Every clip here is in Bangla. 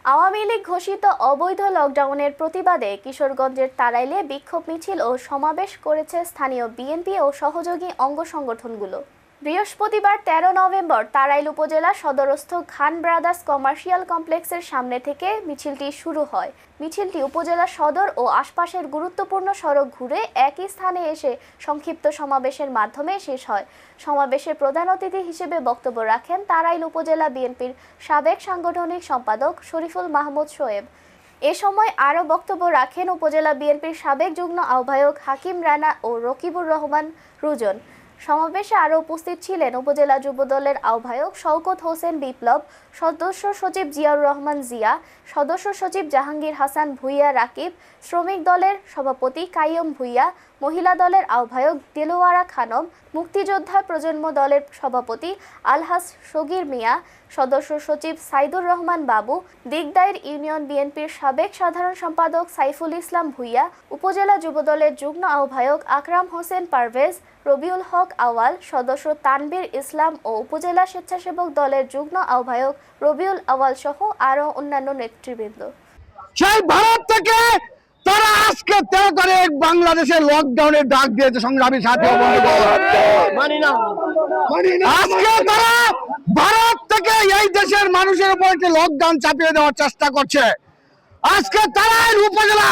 আওয়ামী লীগ ঘোষিত অবৈধ লকডাউনের প্রতিবাদে কিশোরগঞ্জের তাড়াইলে বিক্ষোভ মিছিল ও সমাবেশ করেছে স্থানীয় বিএনপি ও সহযোগী অঙ্গ সংগঠনগুলো। বৃহস্পতিবার ১৩ নভেম্বর তাড়াইল উপজেলা সদরস্থ খান ব্রাদার্স কমার্শিয়াল কমপ্লেক্সের সামনে থেকে মিছিলটি শুরু হয়। মিছিলটি উপজেলা সদর ও আশপাশের গুরুত্বপূর্ণ সড়ক ঘুরে একই স্থানে এসে সংক্ষিপ্ত সমাবেশের মাধ্যমে শেষ হয়। সমাবেশে প্রধান অতিথি হিসেবে বক্তব্য রাখেন তাড়াইল উপজেলা বিএনপির সাবেক সাংগঠনিক সম্পাদক শরীফুল মাহমুদ শোয়েব। এ সময় আরও বক্তব্য রাখেন উপজেলা বিএনপির সাবেক যুগ্ম আহ্বায়ক হাকিম রানা ও রকিবুর রহমান রুজন। সমাবেশে আরও উপস্থিত ছিলেন উপজেলা যুবদলের আহ্বায়ক শওকত হোসেন বিপ্লব, সদস্য সচিব জিয়াউর রহমান জিয়া, সদস্য সচিব জাহাঙ্গীর হাসান ভুইয়া রাকিব, শ্রমিক দলের সভাপতি কাইয়ুম ভুইয়া, মহিলা দলের আহ্বায়ক দিলওয়ারা খানম, মুক্তিযোদ্ধা প্রজন্ম দলের সভাপতি আলহাজ সগির মিয়া, সদস্য সচিব সাইদুর রহমান বাবু, দিগদাইর ইউনিয়ন বিএনপির সাবেক সাধারণ সম্পাদক সাইফুল ইসলাম ভুইয়া, উপজেলা যুবদলের যুগ্ম আহ্বায়ক আকরাম হোসেন পারভেজ, রবিউল হক আওয়াল, সদস্য তানবীর ইসলাম ও উপজেলা স্বেচ্ছাসেবক দলের যুগ্ম আহ্বায়ক রবিউল আওয়াল সহ আরও অন্যান্য নেতৃবৃন্দ। সেই ভারত থেকে তারা আজকে 13 তারিখ বাংলাদেশে লকডাউনের ডাক দিয়েছে। সংগ্রামী সাথী আজকে তারা ভারত থেকে এই দেশের মানুষের উপর একটি লকডাউন চাপিয়ে দেওয়ার চেষ্টা করছে। আজকে তারা উপজেলা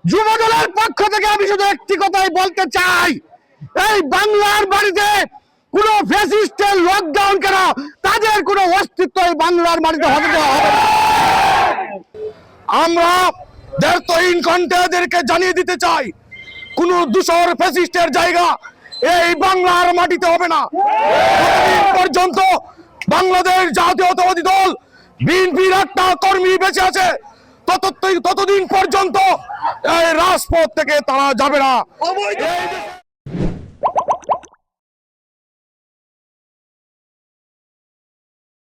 যুবদলের পক্ষ থেকে আমি শুধু একটি কথাই বলতে চাই, এই বাংলার বাড়িতে কোন ফ্যাসিস্টের লকডাউন কেন, তাদের কোনো অস্তিত্ব এই বাংলার মাটিতে হতে দেওয়া হবে না। আমরা দেড়তহীন কণ্ঠে এদেরকে জানিয়ে দিতে চাই, কোন দূষর ফ্যাসিস্টের জায়গা এই বাংলার মাটিতে হবে না। ততদিন পর্যন্ত বাংলাদেশ জাতীয়তাবাদী দল বিএনপির একটা কর্মী বেঁচে আছে, ততদিন পর্যন্ত এই রাজপথ থেকে তারা যাবে না।